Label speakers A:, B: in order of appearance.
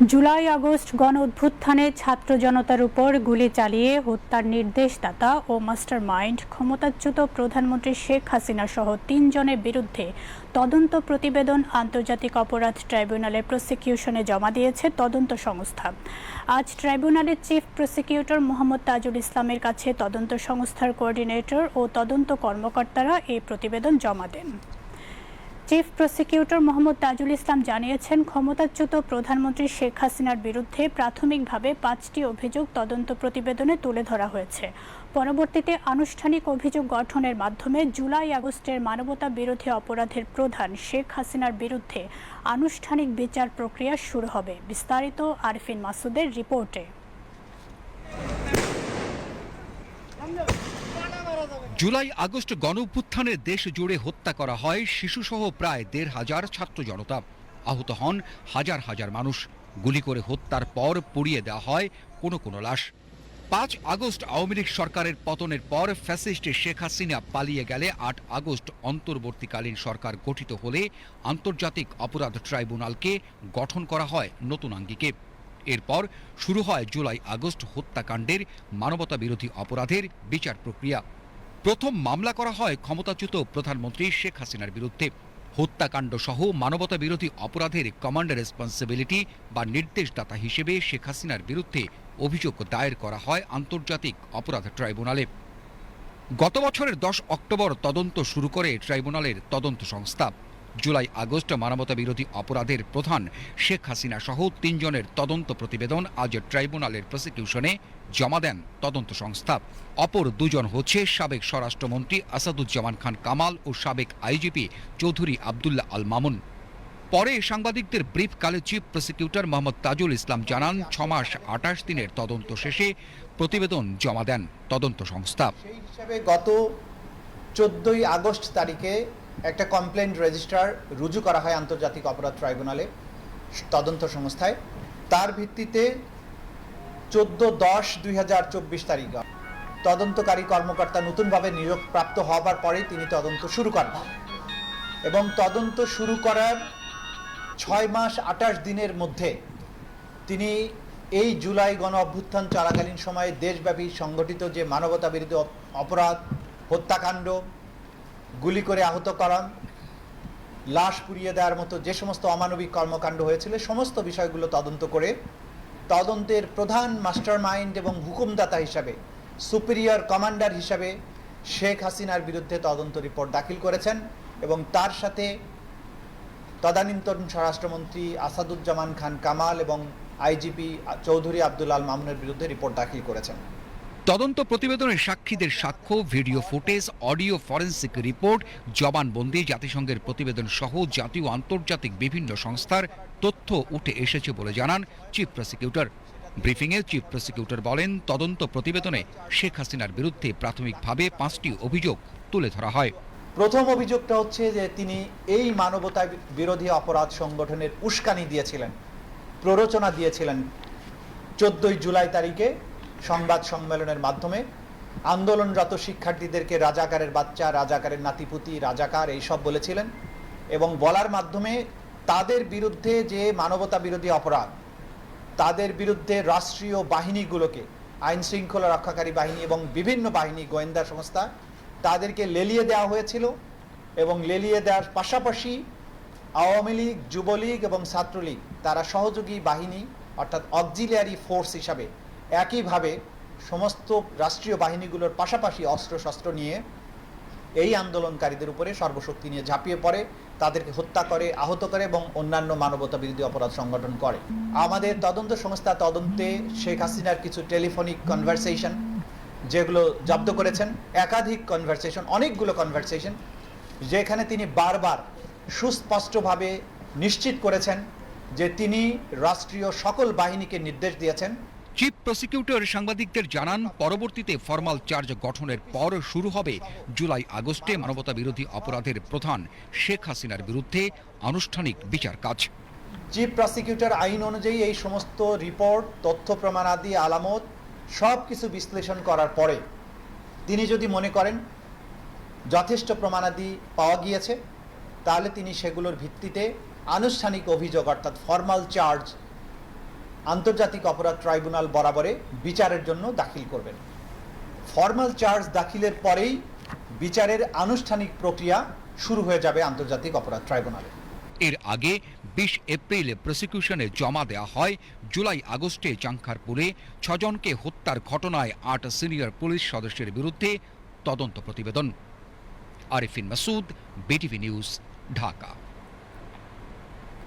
A: July August গণ অভ্যুত্থানে ছাত্র জনতার উপর গুলি চালিয়ে হত্যার নির্দেশদাতা ও মাস্টারমাইন্ড ক্ষমতাচ্যুত প্রধানমন্ত্রী শেখ হাসিনা সহ ৩ জনের বিরুদ্ধে তদন্ত প্রতিবেদন আন্তর্জাতিক অপরাধ ট্রাইব্যুনালে প্রসিকিউশনে জমা দিয়েছে তদন্ত সংস্থা। আজ ট্রাইব্যুনালের চিফ প্রসিকিউটর মোহাম্মদ তাজুল ইসলামের কাছে তদন্ত সংস্থার কোঅর্ডিনেটর ও তদন্ত কর্মকর্তারা এই প্রতিবেদন জমা দেন। চিফ প্রসিকিউটর মোহাম্মদ তাজুল ইসলাম জানিয়েছেন, ক্ষমতাচ্যুত প্রধানমন্ত্রী শেখ হাসিনার বিরুদ্ধে প্রাথমিকভাবে ৫টি অভিযোগ তদন্ত প্রতিবেদনে তুলে ধরা হয়েছে। পরবর্তীতে আনুষ্ঠানিক অভিযোগ গঠনের মাধ্যমে জুলাই আগস্টের মানবতা বিরোধী অপরাধের প্রধান শেখ হাসিনার বিরুদ্ধে আনুষ্ঠানিক বিচার প্রক্রিয়া শুরু হবে। বিস্তারিত আরফিন মাসুদের রিপোর্টে।
B: জুলাই আগস্ট গণঅভ্যুত্থানে দেশ জুড়ে হত্যা করা হয় শিশুসহ প্রায় ১,৫০০ ছাত্র জনতা। আহত হন হাজার হাজার মানুষ। গুলি করে হত্যার পর পুড়িয়ে দেওয়া হয় কোনো কোনো লাশ। ৫ আগস্ট আওয়ামী লীগ সরকারের পতনের পর ফ্যাসিস্ট শেখ হাসিনা পালিয়ে গেলে ৮ আগস্ট অন্তর্বর্তীকালীন সরকার গঠিত হলে আন্তর্জাতিক অপরাধ ট্রাইব্যুনালকে গঠন করা হয় নতুন আঙ্গিকে। এরপর শুরু হয় জুলাই আগস্ট হত্যাকাণ্ডের মানবতা বিরোধী অপরাধের বিচার প্রক্রিয়া। প্রথম মামলা করা হয় ক্ষমতাচ্যুত প্রধানমন্ত্রী শেখ হাসিনার বিরুদ্ধে। হত্যাকাণ্ড সহ মানবতা বিরোধী অপরাধের কমান্ড রেসপন্সিবিলিটি বা নির্দেশদাতা হিসেবে শেখ হাসিনার বিরুদ্ধে অভিযোগ দায়ের করা হয় আন্তর্জাতিক অপরাধ ট্রাইব্যুনালে। গত বছরের ১০ অক্টোবর তদন্ত শুরু করে ট্রাইব্যুনালের তদন্ত সংস্থা। জুলাই আগস্ট মানবতা বিরোধী অপরাধের প্রধান শেখ হাসিনা সহ ৩ জনের তদন্ত প্রতিবেদন আজ ট্রাইব্যুনালের প্রসিকিউশনে জমা দেন তদন্ত সংস্থা। অপর দুজন হচ্ছে সাবেক স্বরাষ্ট্রমন্ত্রী আসাদুজ্জামান খান কামাল ও সাবেক আইজিপি চৌধুরী আবদুল্লাহ আল মামুন। পরে সাংবাদিকদের ব্রিফকালে চিফ প্রসিকিউটর মোহাম্মদ তাজুল ইসলাম জানান, ৬ মাস ২৮ দিনের তদন্ত শেষে প্রতিবেদন জমা দেন তদন্ত সংস্থা।
C: সেই হিসাবে গত ১৪ই আগস্ট তারিখে একটা কমপ্লেন্ট রেজিস্টার রুজু করা হয় আন্তর্জাতিক অপরাধ ট্রাইব্যুনালে তদন্ত সংস্থায়। তার ভিত্তিতে ১৪/১০/২০২৪ তারিখে তদন্তকারী কর্মকর্তা নতুনভাবে নিয়োগপ্রাপ্ত হবার পরেই তিনি তদন্ত শুরু করেন এবং তদন্ত শুরু করার ৬ মাস ২৮ দিনের মধ্যে তিনি এই জুলাই গণ অভ্যুত্থান চলাকালীন সময়ে দেশব্যাপী সংগঠিত যে মানবতা বিরোধী অপরাধ, হত্যাকাণ্ড, গুলি করে আহত করা, লাশ পুড়িয়ে দেওয়ার মতো যে সমস্ত অমানবিক কর্মকাণ্ড হয়েছিল সমস্ত বিষয়গুলো তদন্ত করে তদন্তের প্রধান মাস্টারমাইন্ড এবং হুকুমদাতা হিসাবে, সুপিরিয়র কমান্ডার হিসাবে শেখ হাসিনার বিরুদ্ধে তদন্ত রিপোর্ট দাখিল করেছেন এবং তার সাথে তদানীন্তন স্বরাষ্ট্রমন্ত্রী আসাদুজ্জামান খান কামাল এবং আইজিপি চৌধুরী আবদুল্লাহ আল মামুনের বিরুদ্ধে রিপোর্ট দাখিল করেছেন।
B: তদন্ত প্রতিবেদনে সাক্ষীদের সাক্ষ্য, video footage, audio forensic report, জবানবন্দি, জাতিসংঘের প্রতিবেদন সহ জাতীয় ও আন্তর্জাতিক বিভিন্ন সংস্থার তথ্য উঠে এসেছে বলে জানান চিফ প্রসিকিউটর। ব্রিফিংয়ে চিফ প্রসিকিউটর বলেন, তদন্ত প্রতিবেদনে শেখ হাসিনার বিরুদ্ধে প্রাথমিকভাবে ৫টি অভিযোগ তুলে ধরা হয়।
C: প্রথম অভিযোগটা হচ্ছে যে তিনি এই মানবতা বিরোধী অপরাধ সংগঠনের উস্কানি দিয়েছিলেন, প্ররোচনা দিয়েছিলেন ১৪ই জুলাই তারিখে সংবাদ সম্মেলনের মাধ্যমে আন্দোলনরত শিক্ষার্থীদেরকে রাজাকারের বাচ্চা, রাজাকারের নাতিপুতি, রাজাকার এইসব বলেছিলেন এবং বলার মাধ্যমে তাদের বিরুদ্ধে যে মানবতা বিরোধী অপরাধ, তাদের বিরুদ্ধে রাষ্ট্রীয় বাহিনীগুলোকে, আইন শৃঙ্খলা রক্ষাকারী বাহিনী এবং বিভিন্ন বাহিনী, গোয়েন্দা সংস্থা, তাদেরকে লেলিয়ে দেওয়া হয়েছিল এবং লেলিয়ে দেওয়ার পাশাপাশি আওয়ামী লীগ, যুবলীগ এবং ছাত্রলীগ তারা সহযোগী বাহিনী অর্থাৎ অক্সিলিয়ারি ফোর্স হিসাবে একইভাবে সমস্ত রাষ্ট্রীয় বাহিনীগুলোর পাশাপাশি অস্ত্রশস্ত্র নিয়ে এই আন্দোলনকারীদের উপরে সর্বশক্তি নিয়ে ঝাঁপিয়ে পড়ে, তাদেরকে হত্যা করে, আহত করে এবং অন্যান্য মানবতা বিরোধী অপরাধ সংগঠন করে। আমাদের তদন্ত সংস্থা তদন্তে শেখ হাসিনার কিছু টেলিফোনিক কনভারসেশন যেগুলো জব্দ করেছেন, একাধিক কনভারসেশন, অনেকগুলো কনভারসেশন, যেখানে তিনি বারবার সুস্পষ্টভাবে নিশ্চিত করেছেন যে তিনি রাষ্ট্রীয় সকল বাহিনীকে নির্দেশ দিয়েছেন।
B: চিফ প্রসিকিউটর সাংবাদিকদের জানান, পরবর্তীতে ফরমাল চার্জ গঠনের পর শুরু হবে জুলাই আগস্টে মানবতা বিরোধী অপরাধের প্রধান শেখ হাসিনার বিরুদ্ধে আনুষ্ঠানিক বিচার কাজ।
C: চিফ প্রসিকিউটর আইন অনুযায়ী এই সমস্ত রিপোর্ট, তথ্য প্রমাণাদি, আলামত সব কিছু বিশ্লেষণ করার পরে তিনি যদি মনে করেন যথেষ্ট প্রমাণাদি পাওয়া গিয়েছে, তাহলে তিনি সেগুলোর ভিত্তিতে আনুষ্ঠানিক অভিযোগ অর্থাৎ ফরমাল চার্জ আন্তর্জাতিক অপরাধ ট্রাইব্যুনাল বরাবরে বিচারের জন্য দাখিল করবেন। ফর্মাল চার্জ দাখিলের পরেই বিচারের আনুষ্ঠানিক প্রক্রিয়া শুরু হয়ে যাবে আন্তর্জাতিক অপরাধ ট্রাইব্যুনালে।
B: এর আগে 20 এপ্রিল প্রসিকিউশনে জমা দেওয়া হয় জুলাই আগস্টে চাংখারপুরে 6 জনকে হত্যার ঘটনায় 8 সিনিয়র পুলিশ সদস্যের বিরুদ্ধে তদন্ত প্রতিবেদন। Arifin Masud, BTV news, Dhaka.